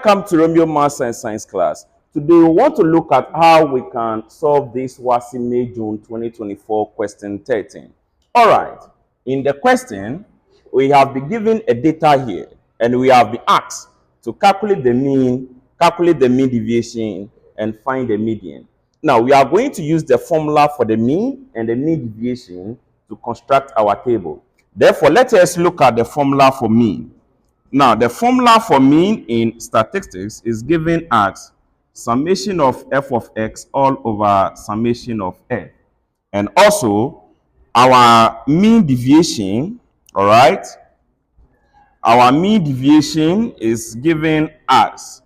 Welcome to Romeo Maths and Science class. Today we want to look at how we can solve this Wassce May June 2024 question 13. All right, in the question, we have been given a data here and we have been asked to calculate the mean deviation and find the median. Now we are going to use the formula for the mean and the mean deviation to construct our table. Therefore, let us look at the formula for mean. Now, the formula for mean in statistics is given as summation of f of x all over summation of f. And also, our mean deviation, all right? Our mean deviation is given as,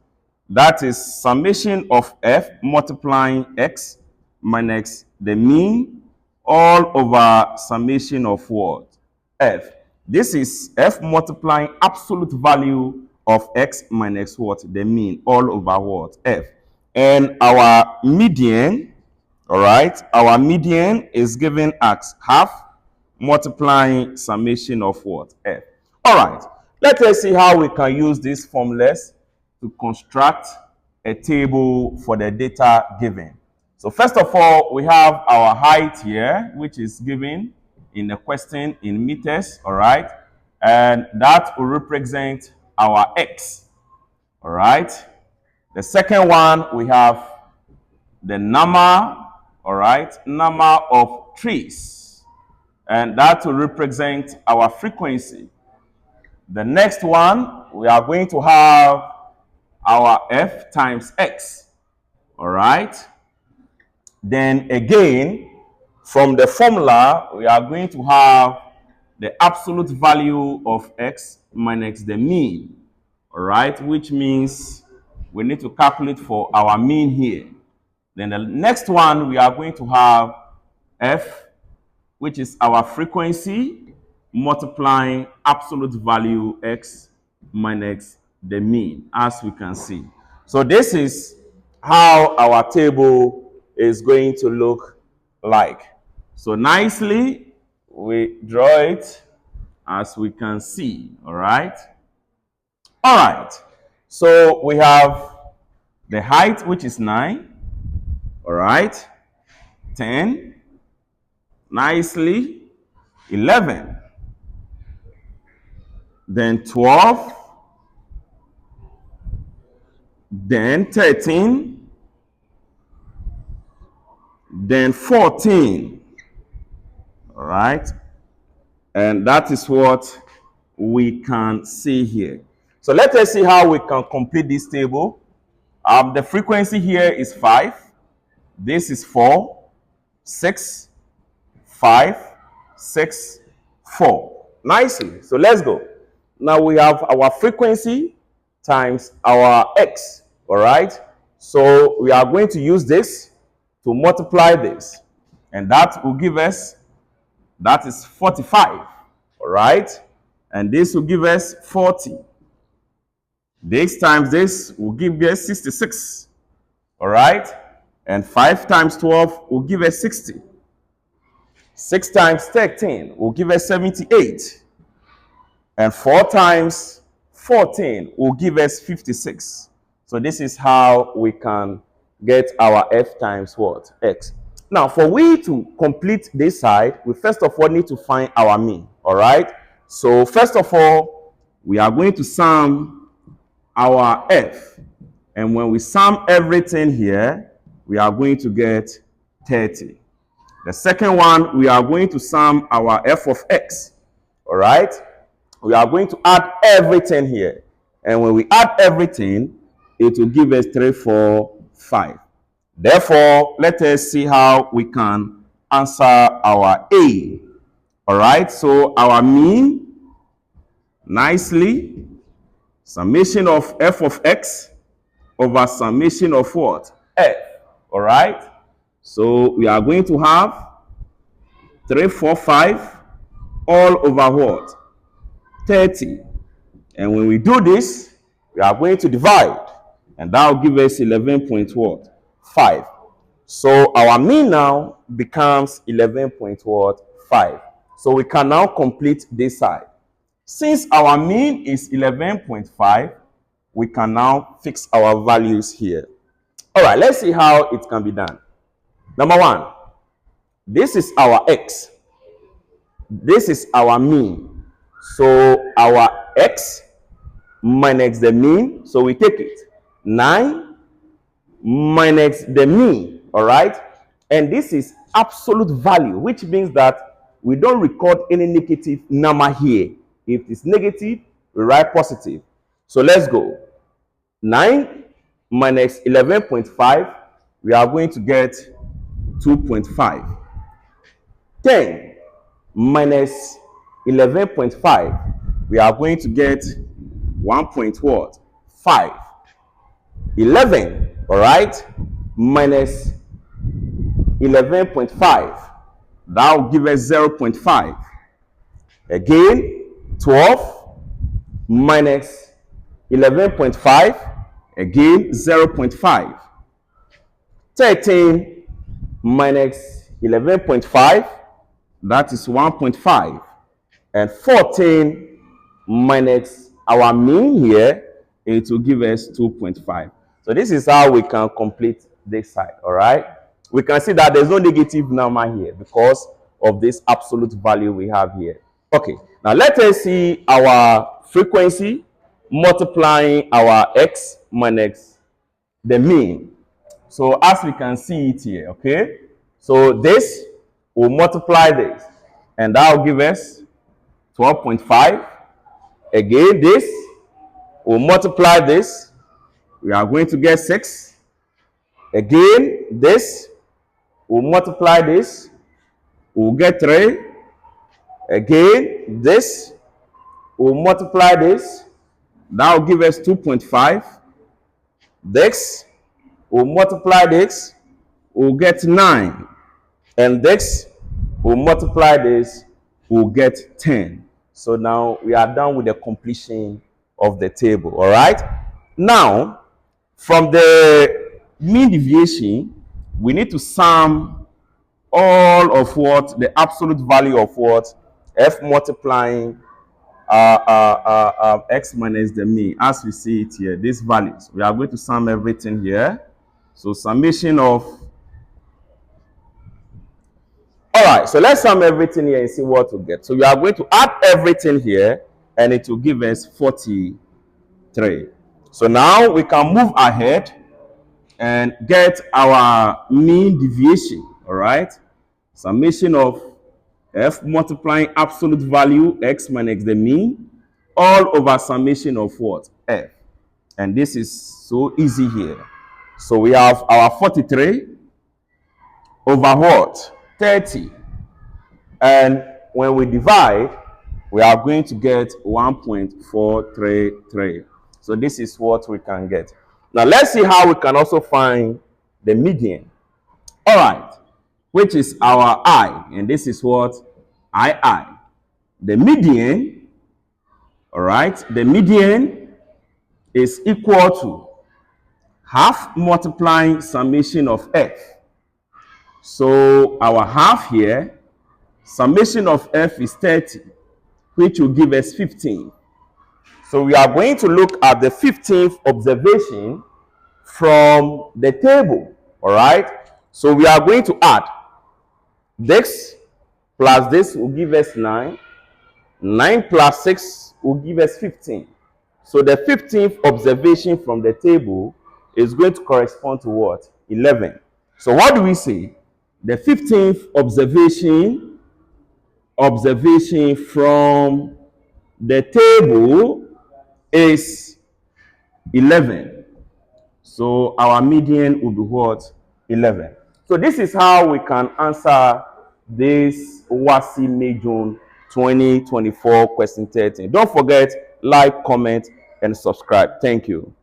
that is summation of f multiplying x minus the mean all over summation of what? F. This is f multiplying absolute value of x minus what? The mean all over what? F. And our median, all right, our median is given as half multiplying summation of what? F. All right, let us see how we can use these formulas to construct a table for the data given. So first of all, we have our height here, which is given in the question in meters, all right? And that will represent our x, all right? The second one, we have the number, all right, number of trees, and that will represent our frequency. The next one, we are going to have our f times x, all right? Then again, from the formula, we are going to have the absolute value of x minus the mean, all right? Which means we need to calculate for our mean here. Then the next one, we are going to have f, which is our frequency, multiplying absolute value x minus the mean, as we can see. So this is how our table is going to look like. So nicely, we draw it as we can see, all right? All right, so we have the height, which is 9, all right, 10, nicely, 11, then 12, then 13, then 14, all right? And that is what we can see here. So let us see how we can complete this table. The frequency here is 5. This is 4, 6, 5, 6, 4. Nicely. So let's go. Now we have our frequency times our x, all right? So we are going to use this to multiply this. And that will give us, that is 45, all right? And this will give us 40. This times this will give us 66, all right? And 5 times 12 will give us 60. 6 times 13 will give us 78. And 4 times 14 will give us 56. So this is how we can get our f times what? X. Now, for we to complete this side, we first of all need to find our mean, all right? So first of all, we are going to sum our f. And when we sum everything here, we are going to get 30. The second one, we are going to sum our f of x, all right? We are going to add everything here. And when we add everything, it will give us 3, 4, 5. Therefore, let us see how we can answer our A. All right, so our mean, nicely, summation of f of x over summation of what? F. All right, so we are going to have 3, 4, 5 all over what? 30. And when we do this, we are going to divide. And that will give us 11.5. So our mean now becomes 11.5. So we can now complete this side. Since our mean is 11.5, we can now fix our values here. All right, let's see how it can be done. Number one, this is our x. This is our mean. So our x minus the mean, so we take it. 9 minus the mean, all right? And this is absolute value, which means that we don't record any negative number here. If it's negative, we write positive. So let's go. 9 minus 11.5, we are going to get 2.5. 10 minus 11.5, we are going to get 1.5. 11, all right, minus 11.5, that will give us 0.5. Again, 12 minus 11.5, again 0.5. 13 minus 11.5, that is 1.5. And 14 minus our mean here, it will give us 2.5. So this is how we can complete this side, all right? We can see that there's no negative number here because of this absolute value we have here. Okay, now let us see our frequency multiplying our x minus the mean. So as we can see it here, okay? So this will multiply this, and that will give us 12.5. Again, this will multiply this. We are going to get 6. Again, this will multiply this. We'll get 3. Again, this will multiply this. That will give us 2.5. This will multiply this. We'll get 9. And this will multiply this. We'll get 10. So now we are done with the completion of the table. All right. Now, from the mean deviation, we need to sum all of what the absolute value of what f multiplying x minus the mean, as we see it here, these values. We are going to sum everything here. So summation of, all right, so let's sum everything here and see what we get. So we are going to add everything here, and it will give us 43. So now we can move ahead and get our mean deviation, all right? Summation of f multiplying absolute value x minus the mean, all over summation of what? F. And this is so easy here. So we have our 43 over what? 30. And when we divide, we are going to get 1.433. So this is what we can get. Now let's see how we can also find the median. All right, which is our I, and this is what II. The median, all right, the median is equal to half multiplying summation of f. So our half here, summation of f is 30, which will give us 15. So we are going to look at the 15th observation from the table, all right? So we are going to add this plus this will give us 9. 9 plus 6 will give us 15. So the 15th observation from the table is going to correspond to what? 11. So what do we say? The 15th observation from the table is 11. So our median will be what? 11. So this is how we can answer this Wassce May June 2024 question 13. Don't forget, like, comment, and subscribe. Thank you.